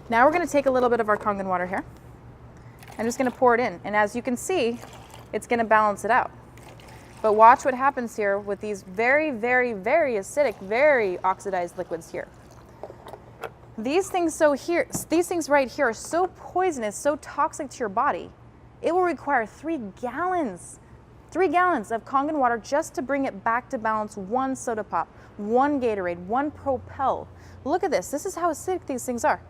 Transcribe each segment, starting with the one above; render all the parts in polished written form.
Now we're going to take a little bit of our Kangen water here. I'm just going to pour it in, and as you can see, it's going to balance it out. But watch what happens here with these very, very, very acidic, very oxidized liquids here. These things right here are so poisonous, so toxic to your body. It will require 3 gallons of Kangen water just to bring it back to balance 1 soda pop, 1 Gatorade, 1 Propel. Look at this. This is how acidic these things are.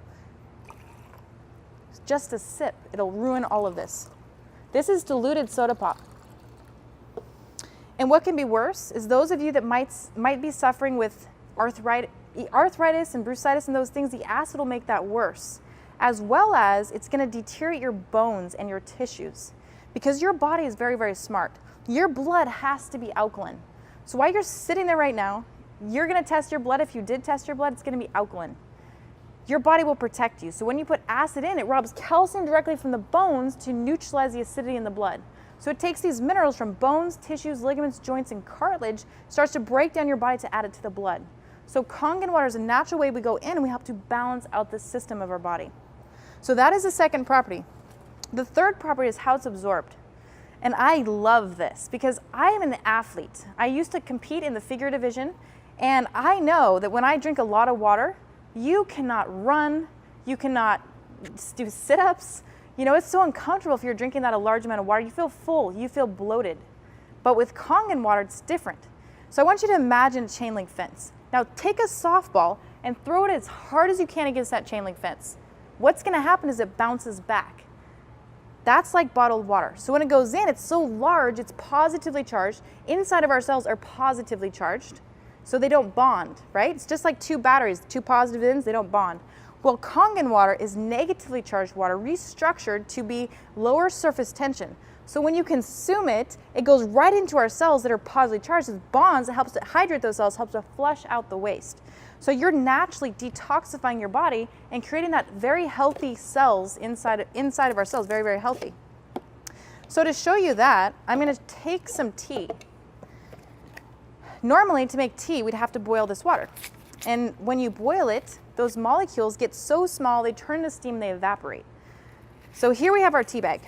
Just a sip, it'll ruin all of this. This is diluted soda pop. And what can be worse is those of you that might be suffering with arthritis and bursitis and those things, the acid will make that worse, as well as it's going to deteriorate your bones and your tissues, because your body is very, very smart. Your blood has to be alkaline. So while you're sitting there right now, you're going to test your blood. If you did test your blood, it's going to be alkaline. Your body will protect you. So when you put acid in, it robs calcium directly from the bones to neutralize the acidity in the blood. So it takes these minerals from bones, tissues, ligaments, joints, and cartilage, starts to break down your body to add it to the blood. So Kangen water is a natural way we go in and we help to balance out the system of our body. So that is the second property. The third property is how it's absorbed. And I love this because I am an athlete. I used to compete in the figure division, and I know that when I drink a lot of water, you cannot run, you cannot do sit-ups. You know, it's so uncomfortable if you're drinking that a large amount of water. You feel full, you feel bloated. But with Kangen water, it's different. So I want you to imagine a chain link fence. Now take a softball and throw it as hard as you can against that chain link fence. What's gonna happen is it bounces back. That's like bottled water. So when it goes in, it's so large, it's positively charged. Inside of our cells are positively charged, so they don't bond, right? It's just like 2 batteries, 2 positive ends, they don't bond. Well, Kangen water is negatively charged water, restructured to be lower surface tension. So when you consume it, it goes right into our cells that are positively charged. It bonds, it helps to hydrate those cells, helps to flush out the waste. So you're naturally detoxifying your body and creating that very healthy cells inside of our cells, very, very healthy. So to show you that, I'm going to take some tea. Normally, to make tea, we'd have to boil this water. And when you boil it, those molecules get so small, they turn to steam, they evaporate. So here we have our tea bag.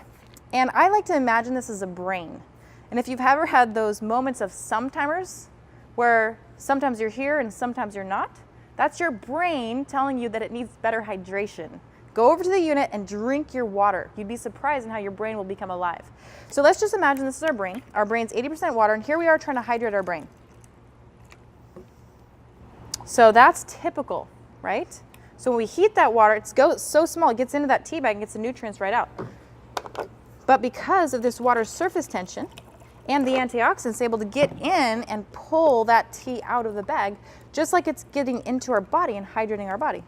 And I like to imagine this as a brain. And if you've ever had those moments of sometimers, where sometimes you're here and sometimes you're not, that's your brain telling you that it needs better hydration. Go over to the unit and drink your water. You'd be surprised in how your brain will become alive. So let's just imagine this is our brain. Our brain's 80% water, and here we are trying to hydrate our brain. So that's typical, right? So when we heat that water, it goes so small, it gets into that tea bag and gets the nutrients right out. But because of this water's surface tension and the antioxidants able to get in and pull that tea out of the bag, just like it's getting into our body and hydrating our body.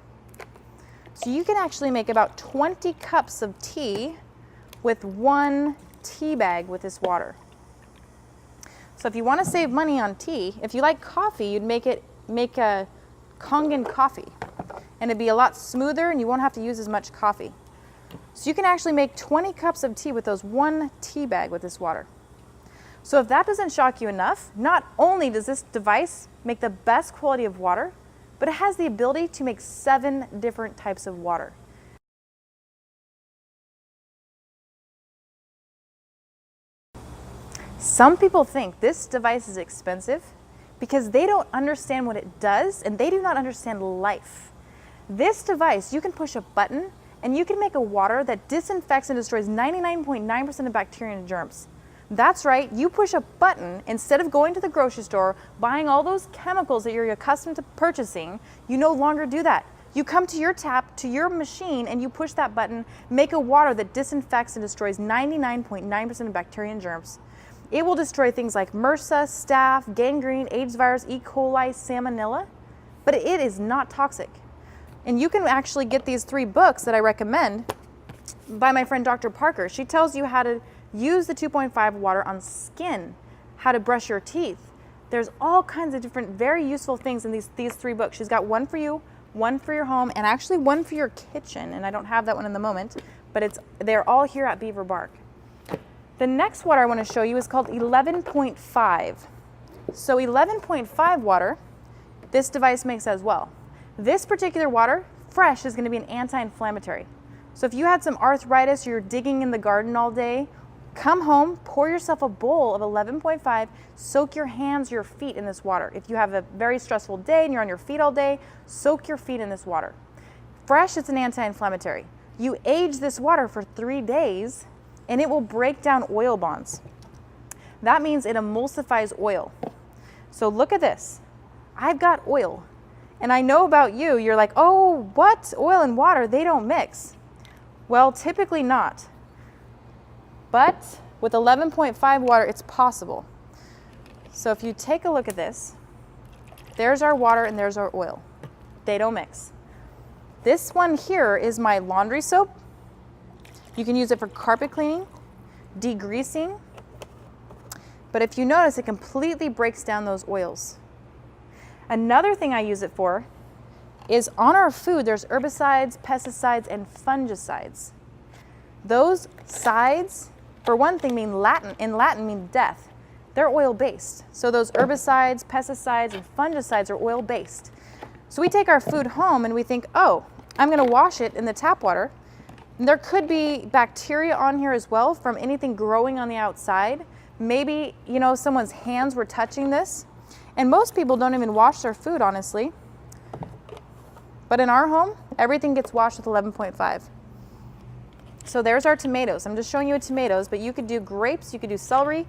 So you can actually make about 20 cups of tea with 1 tea bag with this water. So if you want to save money on tea, if you like coffee, you'd make a Kangen coffee, and it'd be a lot smoother and you won't have to use as much coffee. So you can actually make 20 cups of tea with those 1 tea bag with this water. So if that doesn't shock you enough, not only does this device make the best quality of water, but it has the ability to make 7 different types of water. Some people think this device is expensive because they don't understand what it does and they do not understand life. This device, you can push a button and you can make a water that disinfects and destroys 99.9% of bacteria and germs. That's right, you push a button, instead of going to the grocery store, buying all those chemicals that you're accustomed to purchasing, you no longer do that. You come to your tap, to your machine, and you push that button, make a water that disinfects and destroys 99.9% of bacteria and germs. It will destroy things like MRSA, staph, gangrene, AIDS virus, E. coli, salmonella, but it is not toxic. And you can actually get these 3 books that I recommend by my friend Dr. Parker. She tells you how to use the 2.5 water on skin, how to brush your teeth. There's all kinds of different very useful things in these 3 books. She's got one for you, one for your home, and actually one for your kitchen. And I don't have that one in the moment, but they're all here at Beaver Bark. The next water I want to show you is called 11.5. So 11.5 water, this device makes as well. This particular water fresh is going to be an anti-inflammatory. So if you had some arthritis or you're digging in the garden all day, come home, pour yourself a bowl of 11.5, soak your hands, your feet in this water. If you have a very stressful day and you're on your feet all day, soak your feet in this water. Fresh, it's an anti-inflammatory. You age this water for 3 days and it will break down oil bonds. That means it emulsifies oil. So look at this. I've got oil. And I know about you, you're like, oh, what? Oil and water, they don't mix. Well, typically not. But with 11.5 water, it's possible. So if you take a look at this, there's our water and there's our oil. They don't mix. This one here is my laundry soap. You can use it for carpet cleaning, degreasing. But if you notice, it completely breaks down those oils. Another thing I use it for is on our food, there's herbicides, pesticides, and fungicides. Those sides, for one thing, in Latin mean death. They're oil-based. So those herbicides, pesticides, and fungicides are oil-based. So we take our food home and we think, oh, I'm gonna wash it in the tap water. And there could be bacteria on here as well from anything growing on the outside. Maybe, you know, someone's hands were touching this. And most people don't even wash their food, honestly. But in our home, everything gets washed with 11.5. So there's our tomatoes. I'm just showing you tomatoes, but you could do grapes, you could do celery,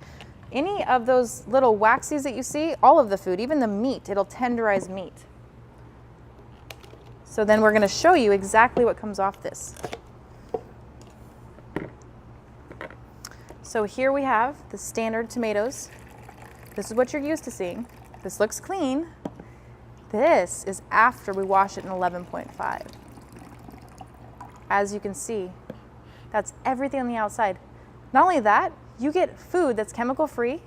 any of those little waxies that you see, all of the food, even the meat, it'll tenderize meat. So then we're gonna show you exactly what comes off this. So here we have the standard tomatoes. This is what you're used to seeing. This looks clean. This is after we wash it in 11.5. As you can see, that's everything on the outside. Not only that, you get food that's chemical free,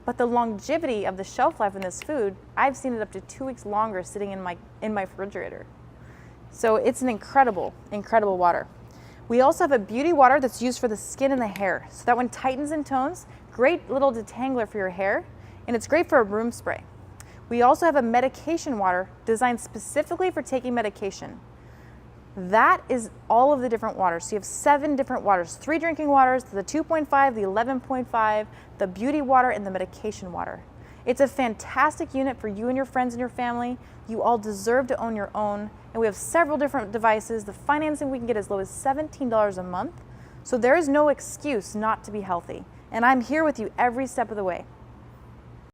but the longevity of the shelf life in this food, I've seen it up to 2 weeks longer sitting in my refrigerator. So it's an incredible, incredible water. We also have a beauty water that's used for the skin and the hair. So that one tightens and tones, great little detangler for your hair, and it's great for a room spray. We also have a medication water designed specifically for taking medication. That is all of the different waters. So you have 7 different waters, 3 drinking waters, the 2.5, the 11.5, the beauty water, and the medication water. It's a fantastic unit for you and your friends and your family. You all deserve to own your own. And we have several different devices. The financing we can get as low as $17 a month. So there is no excuse not to be healthy. And I'm here with you every step of the way.